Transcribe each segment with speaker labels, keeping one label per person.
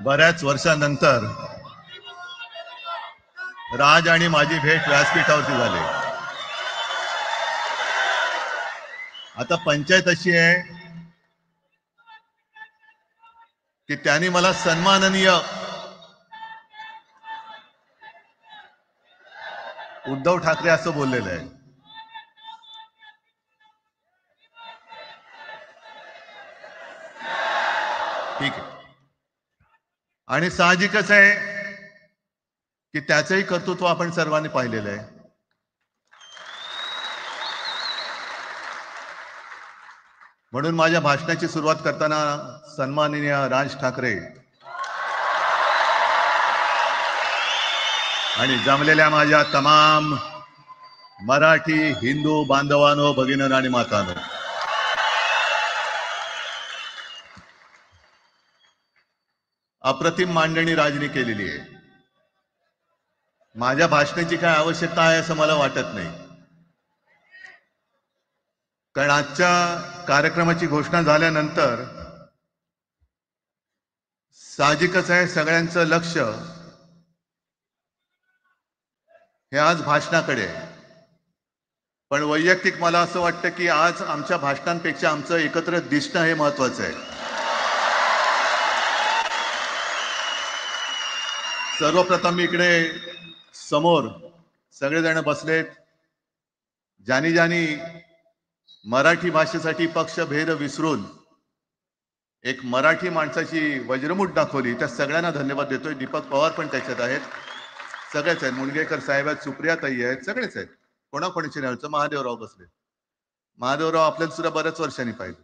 Speaker 1: बऱ्याच वर्षानंतर राज आणि माझी भेट व्यासपीठावरती झाली. आता पंचायत अशी आहे की त्यांनी मला सन्माननीय उद्धव ठाकरे असं बोललेलं आहे. ठीक आहे. आणि साहजिकच आहे की त्याचंही कर्तृत्व आपण सर्वांनी पाहिलेलं आहे. म्हणून माझ्या भाषणाची सुरुवात करताना सन्माननीय राज ठाकरे आणि जमलेल्या माझ्या तमाम मराठी हिंदू बांधवांनो, भगिनींनो आणि मातांनो, अप्रतिम मांडणी राजनी केलेली आहे. माझ्या भाषणाची काय आवश्यकता आहे असं मला वाटत नाही, कारण आजच्या कार्यक्रमाची घोषणा झाल्यानंतर साहजिकच आहे सगळ्यांचं लक्ष हे आज भाषणाकडे आहे. पण वैयक्तिक मला असं वाटतं की आज आमच्या भाषणांपेक्षा आमचं एकत्र दिसणं हे महत्वाचं आहे. सर्वप्रथम मी इकडे समोर सगळेजण बसलेत, ज्यांनी ज्यांनी मराठी भाषेसाठी पक्षभेद विसरून एक मराठी माणसाची वज्रमूठ दाखवली, त्या सगळ्यांना धन्यवाद देतोय. दीपक पवार पण त्याच्यात आहेत, सगळेच आहेत, मुणगेकर साहेब आहेत, सुप्रियाताई आहेत, सगळेच आहेत. कोणाकोणीची नाही. महादेवराव बसले. महादेवराव आपल्याला सुद्धा बऱ्याच वर्षांनी पाहिजे.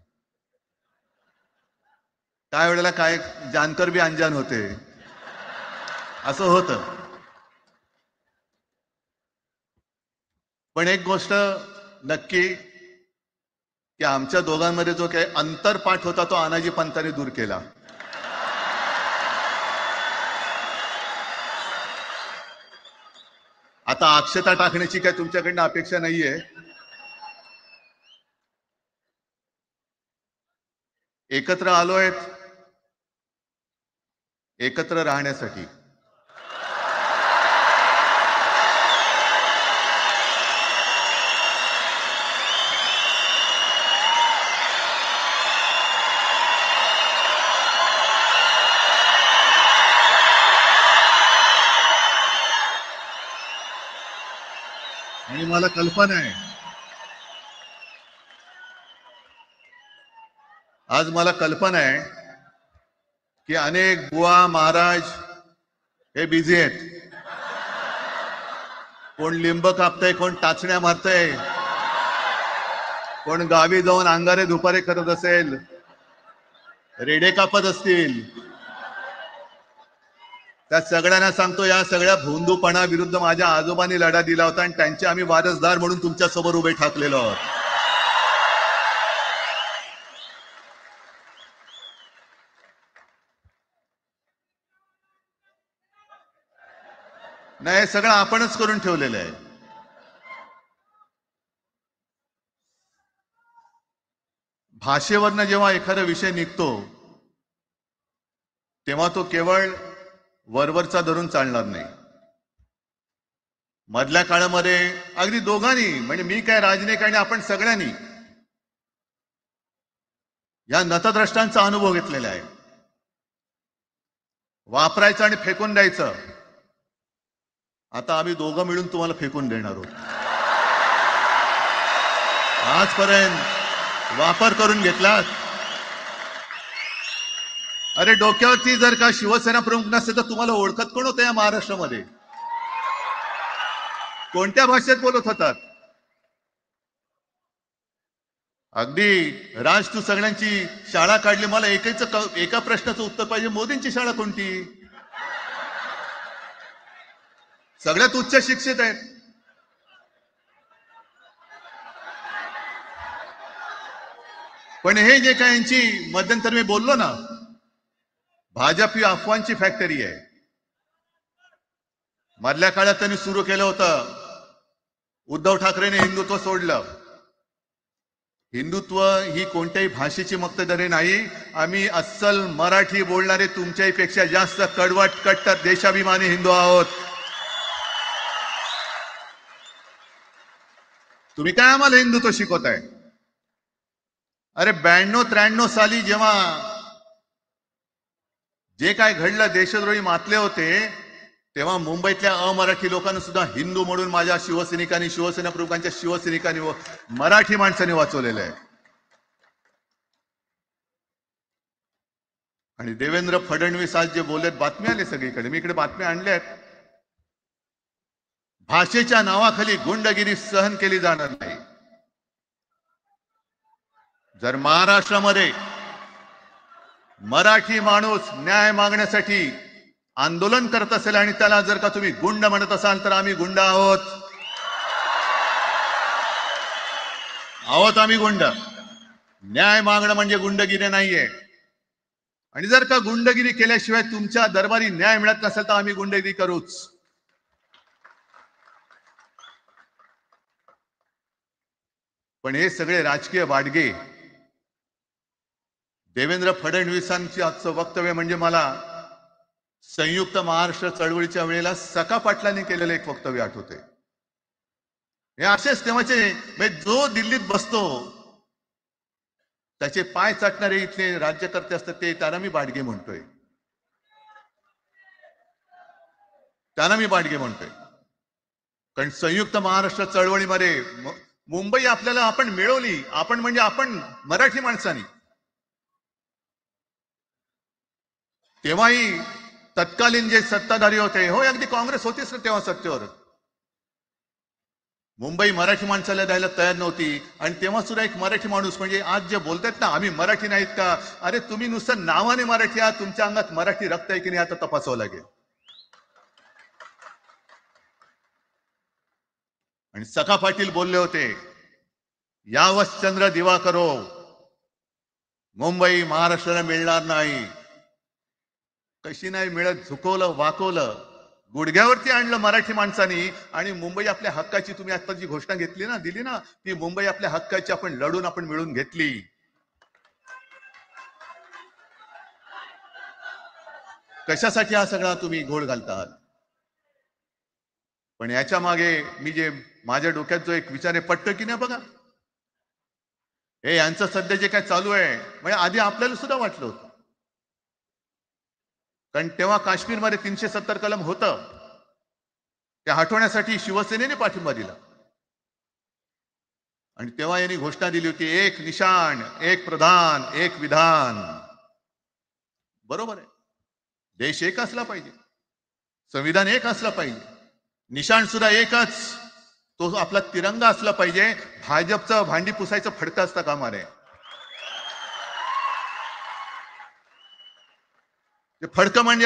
Speaker 1: काय वेळेला काय जानकर बी अनजान होते, असं होतं. पण एक गोष्ट नक्की की आमच्या दोघांमध्ये जो काही अंतरपाठ होता तो आनाजी पंतांनी दूर केला. आता अक्षता टाकण्याची काय तुमच्याकडनं अपेक्षा नाहीये. एकत्र आलोय एकत्र राहण्यासाठी. आणि मला कल्पना आहे, आज मला कल्पना आहे की अनेक बुवा महाराज हे बिझी आहेत. कोण लिंब कापतय, कोण टाचण्या मारतय, कोण गावी जाऊन अंगारे दुपारे करत असेल, रेडे कापत असतील. त्या सगळ्यांना सांगतो, या सगळ्या भोंदूपणा विरुद्ध माझ्या आजोबांनी लढा दिला होता आणि त्यांचे आम्ही वारसदार म्हणून तुमच्या समोर उभे ठाकलेलो आहोत. नाही, हे सगळं आपणच करून ठेवलेलं आहे. भाषेवरनं जेव्हा एखादा विषय निघतो तेव्हा तो केवळ वरवरचा धरून चालणार नाही. मधल्या काळामध्ये अगदी दोघांनी, म्हणजे मी काय, राजने काय, आपण सगळ्यांनी या नतद्रष्टांचा अनुभव घेतलेला आहे. वापरायचं आणि फेकून द्यायचं. आता आम्ही दोघं मिळून तुम्हाला फेकून देणार आहोत. आजपर्यंत वापर करून घेतलात. अरे डोक्यावरती जर का शिवसेना प्रमुख नसते तर तुम्हाला ओळखत कोण होतं या महाराष्ट्रामध्ये? कोणत्या भाषेत बोलत होतात? अगदी राज, तू सगळ्यांची शाळा काढली, मला एका प्रश्नाचं उत्तर पाहिजे, मोदींची शाळा कोणती? सगळ्यात उच्च शिक्षित आहेत. पण हे जे काय यांची मध्यंतर मी बोललो ना, भाजप ही अफवांची फॅक्टरी आहे. मधल्या काळात त्यांनी सुरू केलं होतं, उद्धव ठाकरेने हिंदुत्व सोडलं. हिंदुत्व ही कोणत्याही भाषेची मक्तेदारी नाही. आम्ही अस्सल मराठी बोलणारे तुमच्याही पेक्षा जास्त कडवट कट्टर देशाभिमानी हिंदू आहोत. तुम्ही काय आम्हाला हिंदुत्व शिकवताय? अरे 92-93 साली जेव्हा जे काय घडलं, देशद्रोही मातले होते, तेव्हा मुंबईतल्या अमराठी लोकांना सुद्धा हिंदू म्हणून माझ्या शिवसैनिकांनी, शिवसेना प्रमुखांच्या शिवसैनिकांनी व मराठी माणसांनी वाचवलेलं आहे. आणि देवेंद्र फडणवीस आज जे बोलत, बातमी आले सगळीकडे, मी इकडे बातम्या आणल्या आहेत. भाषेच्या नावाखाली गुंडगिरी सहन केली जाणार नाही. जर महाराष्ट्रामध्ये मराठी माणूस न्याय मागण्यासाठी आंदोलन करत असेल आणि त्याला जर का तुम्ही गुंड म्हणत असाल, तर आम्ही गुंड आहोत. आम्ही गुंड. न्याय मागणं म्हणजे गुंडगिरी नाहीये. आणि जर का गुंडगिरी केल्याशिवाय तुमच्या दरबारी न्याय मिळत नसेल, तर आम्ही गुंडगिरी करूच. पण हे सगळे राजकीय वाडगे, देवेंद्र फडणवीसांची आजचं वक्तव्य म्हणजे मला संयुक्त महाराष्ट्र चळवळीच्या वेळेला सखा पाटलांनी केलेलं एक वक्तव्य आठवते. हे असेच तेव्हाचे, जो दिल्लीत बसतो त्याचे पाय चाटणारे इथले राज्यकर्ते असतात, ते त्यांना मी बाडगे म्हणतोय. कारण संयुक्त महाराष्ट्र चळवळीमध्ये मुंबई आपल्याला आपण मिळवली. आपण म्हणजे आपण मराठी माणसांनी. तेव्हाही तत्कालीन जे सत्ताधारी होते, हो अगदी काँग्रेस होतीच ना तेव्हा सत्तेवर, मुंबई मराठी माणसाला द्यायला तयार नव्हती. आणि तेव्हा सुद्धा एक मराठी माणूस, म्हणजे आज जे बोलतात ना आम्ही मराठी नाहीत का, अरे तुम्ही नुसतं नावाने मराठी आहात, तुमच्या अंगात मराठी रक्त आहे की नाही आता तपासावं लागेल. आणि सखा पाटील बोलले होते, यावच चंद्र दिवाकरो, मुंबई महाराष्ट्राला मिळणार नाही. कशी नाही मिळत, झुकवलं, वाकवलं, गुडघ्यावरती आणलं मराठी माणसांनी. आणि मुंबई आपल्या हक्काची, तुम्ही आता जी घोषणा घेतली ना, दिली ना, ती मुंबई आपल्या हक्काची आपण लढून आपण मिळून घेतली. कशासाठी हा सगळा तुम्ही घोळ घालतात? पण याच्या मागे मी जे माझ्या डोक्यात जो एक विचार आहे, पटतं की नाही बघा. हे यांचं सध्या जे काय चालू आहे, म्हणजे आधी आपल्याला सुद्धा वाटलं होतं. कारण तेव्हा काश्मीरमध्ये 370 कलम होतं, ते हटवण्यासाठी शिवसेनेने पाठिंबा दिला. आणि तेव्हा यांनी घोषणा दिली होती, एक निशाण, एक प्रधान, एक विधान. बरोबर आहे, देश एक असला पाहिजे, संविधान एक असला पाहिजे, निशाण सुद्धा एकच, तो आपला तिरंगा असला पाहिजे. भाजपचं भांडी पुसायचं फडकं असतं कामा नये. ते फडकं म्हणजे